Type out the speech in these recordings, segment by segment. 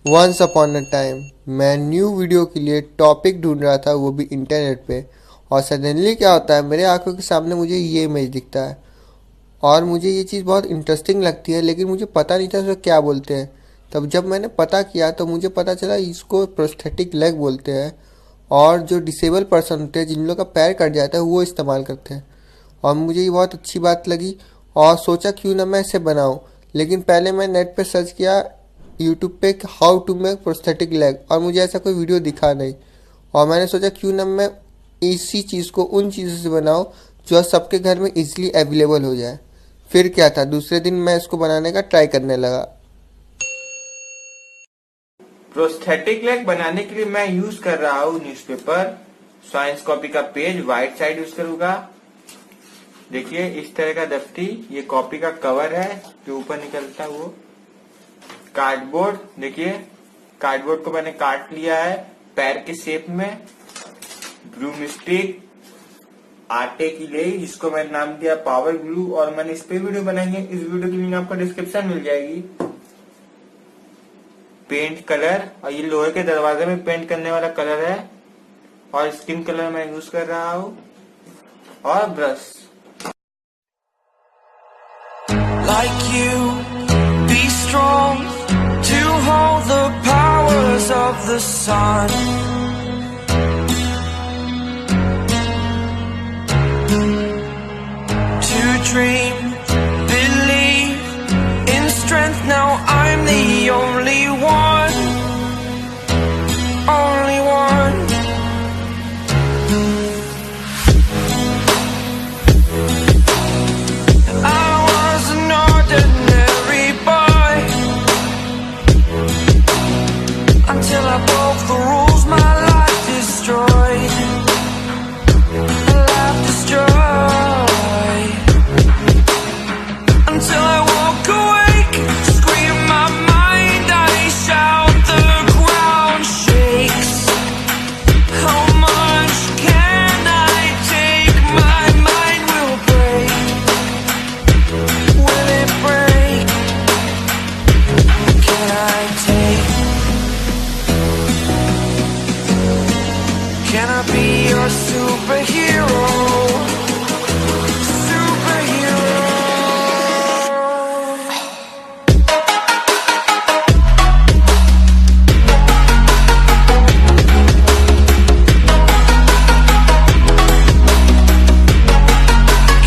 Once upon a time मैं new video के लिए टॉपिक ढूंढ रहा था, वो भी इंटरनेट पे। और सडनली क्या होता है, मेरे आंखों के सामने मुझे ये इमेज दिखता है और मुझे ये चीज़ बहुत इंटरेस्टिंग लगती है, लेकिन मुझे पता नहीं था उसको क्या बोलते हैं। तब जब मैंने पता किया तो मुझे पता चला इसको प्रोस्थेटिक लेग बोलते हैं और जो डिसेबल पर्सन होते हैं, जिन लोगों का पैर कट जाता है, वो इस्तेमाल करते हैं। और मुझे ये बहुत अच्छी बात लगी और सोचा क्यों ना मैं इसे बनाऊं। लेकिन पहले मैं नेट पे सर्च किया यूट्यूब पे how to make prosthetic leg, और मुझे ऐसा कोई वीडियो दिखा नहीं। और मैंने सोचा क्यों ना मैं इसी चीज़ को उन चीज़ों से बनाऊं जो सबके घर में इजीली अवेलेबल हो जाए। फिर क्या था, दूसरे दिन मैं इसको बनाने का ट्राई करने लगा। प्रोस्थेटिक लेग बनाने के लिए मैं यूज कर रहा हूँ न्यूज़पेपर, साइंस कॉपी का पेज, व्हाइट साइड यूज करूंगा। देखिए इस तरह का दफ्ती, ये कॉपी का कवर है जो ऊपर निकलता है वो। कार्डबोर्ड, देखिए कार्डबोर्ड को मैंने काट लिया है पैर के शेप में। ब्रूम स्टिक, आटे की लेई, जिसको मैंने नाम दिया पावर ग्लू, और मैंने इस पे वीडियो बनाएंगे। इस वीडियो की लिंक आपको डिस्क्रिप्शन मिल जाएगी। पेंट कलर, और ये लोहे के दरवाजे में पेंट करने वाला कलर है, और स्किन कलर मैं यूज कर रहा हूँ, और brush. Like you, be strong to hold the powers of the sun. To dream, believe in strength. Now I'm the only one, only one. I was an ordinary boy until I broke the rules. My life destroyed, life destroyed. Until I woke awake, scream my mind, I shout, the ground shakes. How much can I take? My mind will break. Will it break? Can I take? Can I be your superhero? Superhero.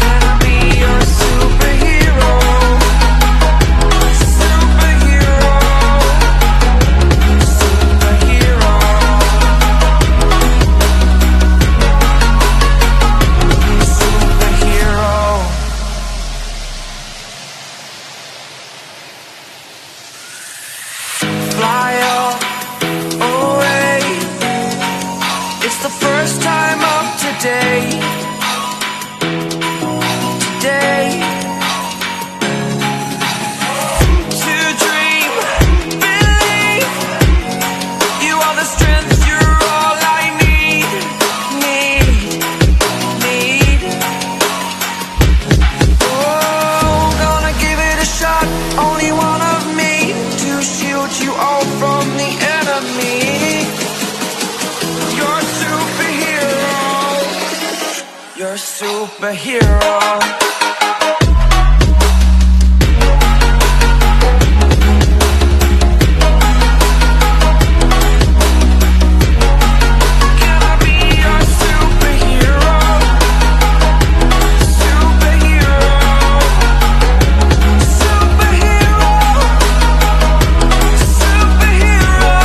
Can I be your superhero? Superhero. Superhero. Superhero. Fly away. It's the first time of today. Today. To dream, believe. You are the strength, you're all I need. Need. Oh, gonna give it a shot. Only one of me to shield you all from the enemy. You're a superhero. You're a superhero. Can I be your superhero? Superhero. Superhero. Superhero.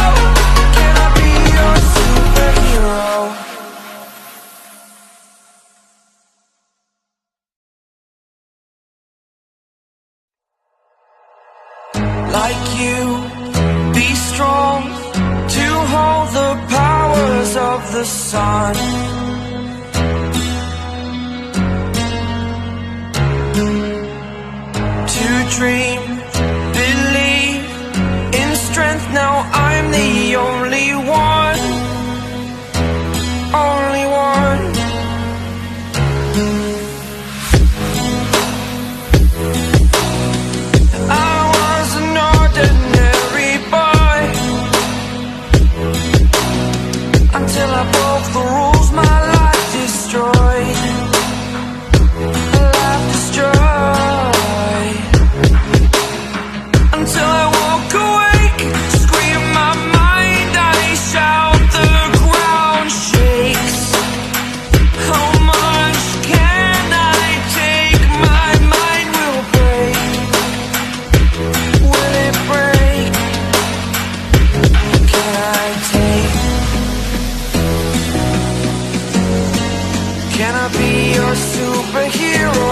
Can I be your superhero? Like you, be strong to hold the powers of the sun. To dream, believe in strength. Now I'm the only one, only one. I was an ordinary boy until I walk awake. Scream my mind, I shout, the ground shakes. How much can I take? My mind will break. Will it break? Can I take? Can I be your superhero?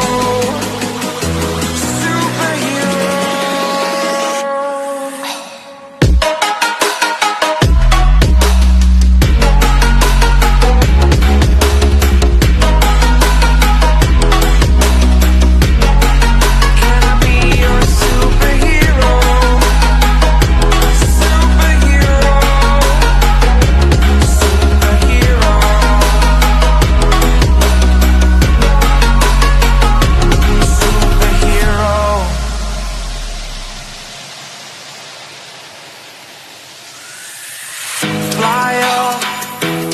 Fly up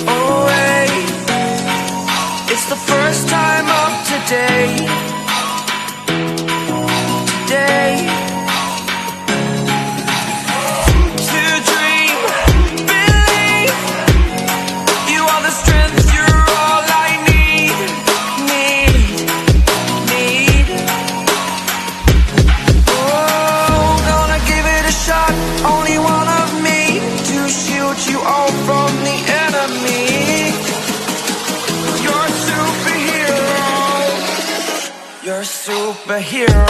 away. It's the first time of today. Today. To dream, believe. You are the strength, you're all I need. Need. Oh, gonna give it a shot. Only one of me to shield you all from the enemy. You're a superhero. You're a superhero.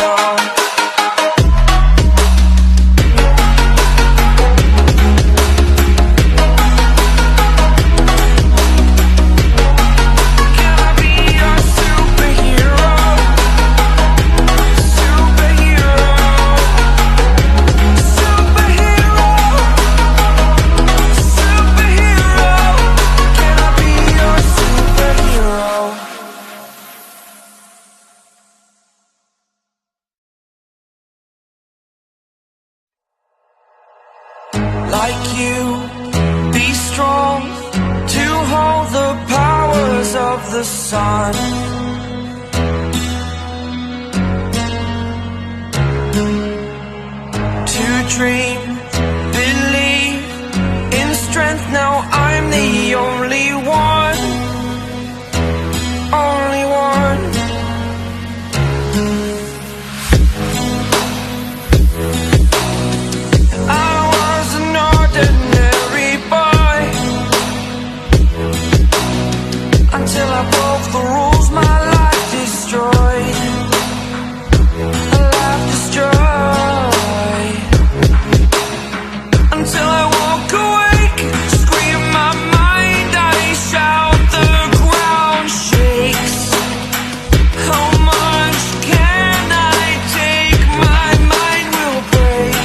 Can I be your superhero? Superhero. Superhero. Superhero. Can I be your superhero? Like you, be strong to hold the powers of the sun. To dream, believe in strength. Now I'm the only one. Only one. I was an ordinary boy until I broke the rules. My life destroyed. A life destroyed. Until I walk awake. Scream my mind, I shout, the ground shakes. How much can I take? My mind will break.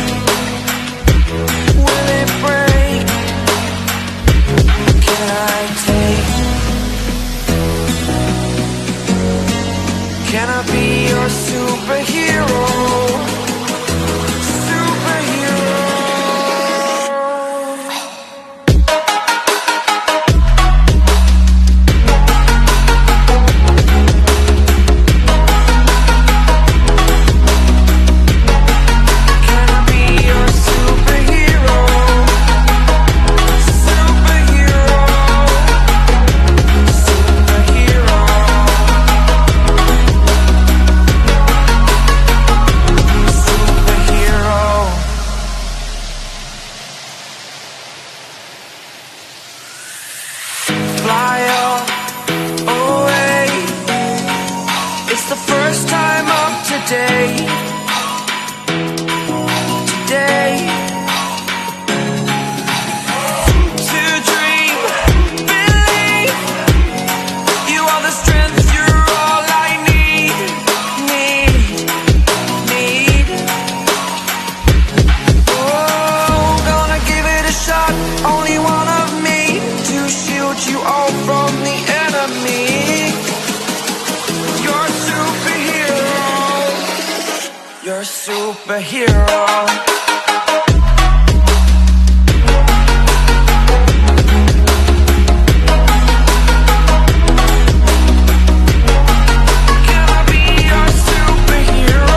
Will it break? Can I take? Can I be your superhero? Superhero. Can I be your superhero? Superhero. Superhero. Superhero. Fly up away. It's the first time of today. Today. To dream, believe. You are the strength, you're all I need. Need. Oh, gonna give it a shot. Only one of me to shield you all from the enemy. You're a superhero. You're a superhero. Can I be your superhero?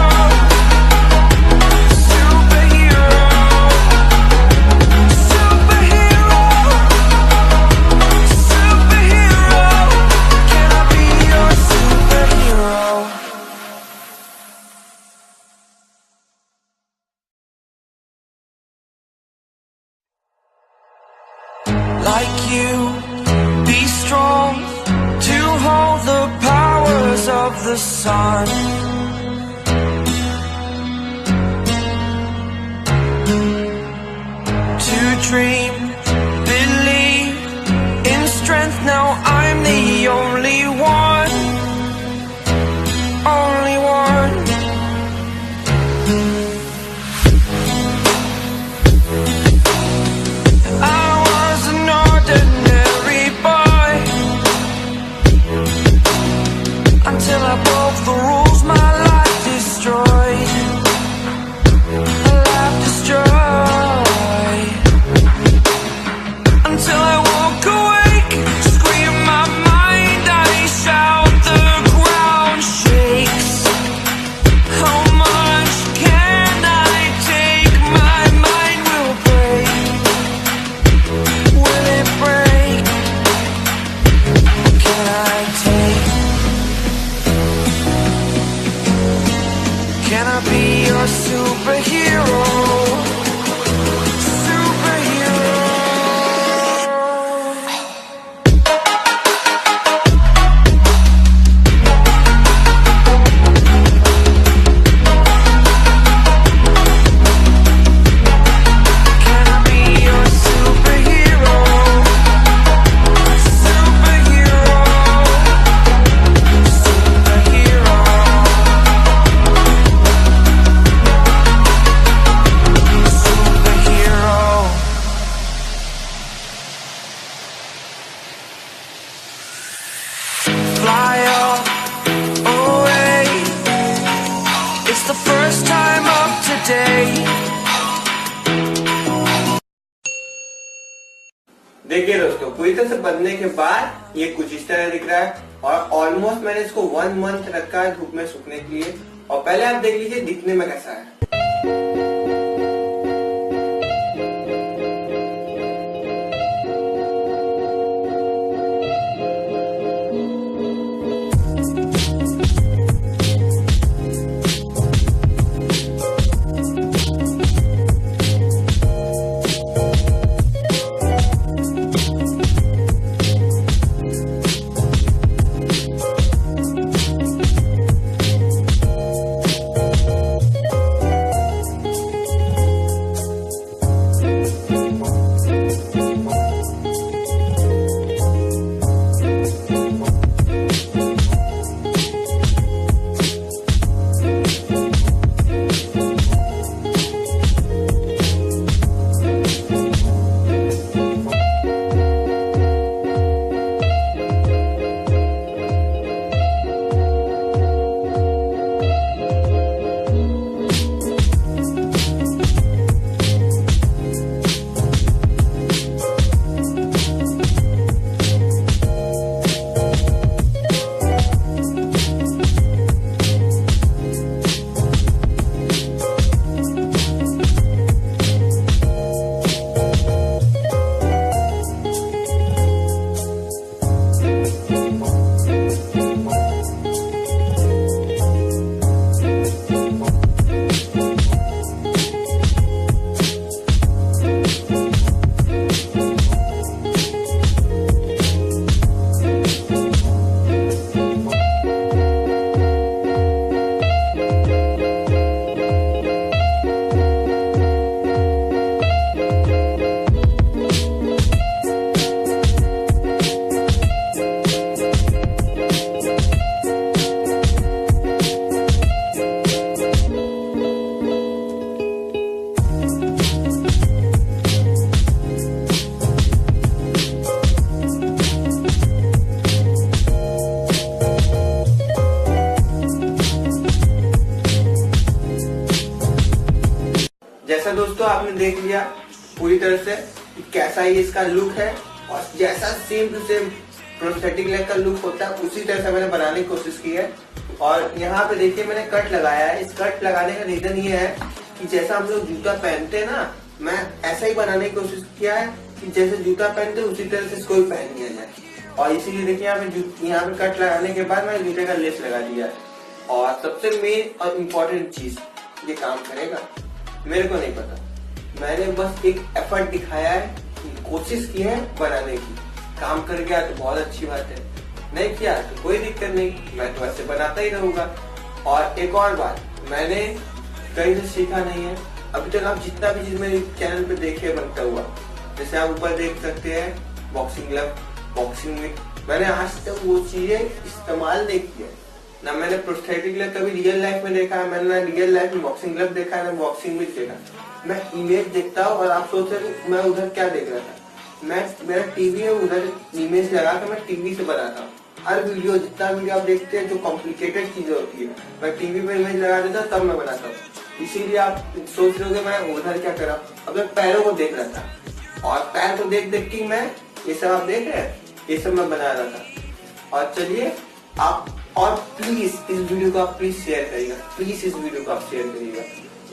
Superhero. like you, be strong to hold the powers of the sun. To dream, believe in strength. Now I'm the only one, only one. I was an ordinary boy until I broke the rules. My life destroyed, a life destroyed. Until I walk awake, scream my mind, I shout, the ground shakes. How much can I take? My mind will break. Will it break? What can I take? Can I be your superhero? Superhero. Can I be your superhero? Superhero. Superhero. Superhero. Fly up away. It's the first time of today. देखिए दोस्तों, पूरी तरह से बनने के बाद ये कुछ इस तरह दिख रहा है और ऑलमोस्ट मैंने इसको 1 मंथ रखा है धूप में सूखने के लिए। और पहले आप देख लीजिए दिखने में कैसा है। जैसा दोस्तों आपने देख लिया पूरी तरह से कि कैसा ये इसका लुक है, और जैसा same to same prosthetic leg का लुक होता है उसी तरह से मैंने बनाने की कोशिश की है। और यहाँ पे देखिए मैंने कट लगाया है। इस कट लगाने का रीजन ये है कि जैसा हम लोग जूता पहनते हैं ना, मैं ऐसा ही बनाने की कोशिश किया है कि जैसे जूता पहनते उसी तरह से इसको भी पहन लिया जाए। और इसीलिए देखिए यहाँ पे कट लगाने के बाद मैंने जूते का लेस लगा दिया है। और सबसे मेन और इम्पोर्टेंट चीज, ये काम करेगा मेरे को नहीं पता, मैंने बस एक एफर्ट दिखाया है कि कोशिश की है बनाने की। काम कर गया तो बहुत अच्छी बात है, नहीं किया तो कोई दिक्कत नहीं, मैं तो ऐसे बनाता ही रहूंगा। और एक और बात, मैंने कहीं से सीखा नहीं है अभी तक। आप जितना भी चीज मेरे चैनल पे देखे बनता हुआ, जैसे आप ऊपर देख सकते हैं बॉक्सिंग ग्लव, बॉक्सिंग में मैंने आज तक वो चीजें इस्तेमाल नहीं किया। ना मैंने प्रोस्थेटिक लेग कभी रियल लाइफ में देखा है, मैंने ना रियल लाइफ में बॉक्सिंग ग्लव देखा है, ना बॉक्सिंग में देखा। मैं इमेज देखता हूँ और आप सोच रहे मैं उधर क्या देख रहा था, मैं मेरा टीवी है, उधर इमेज लगा कर मैं टीवी से बनाता हूँ। हर वीडियो, जितना वीडियो आप देखते हैं जो कॉम्प्लिकेटेड चीजें होती है, मैं टीवी पे इमेज लगा देता तब मैं बनाता हूँ। इसीलिए आप सोच रहे हो मैं उधर क्या करा, अब मैं पैरों को देख रहा था और पैर को देख देख के मैं ये सब आप देख रहे हैं, ये सब मैं बना रहा था। और चलिए आप, और प्लीज इस वीडियो को आप प्लीज शेयर करिएगा, प्लीज इस वीडियो को आप शेयर करिएगा,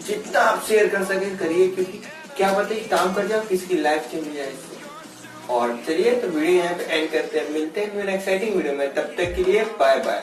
जितना आप शेयर कर सके करिए, क्योंकि क्या पता काम कर जाए किसी की लाइफ चेंज हो जाए इससे। और चलिए तो वीडियो यहाँ पे एंड करते हैं, मिलते हैं मेरे एक्साइटिंग वीडियो में, तब तक के लिए बाय बाय।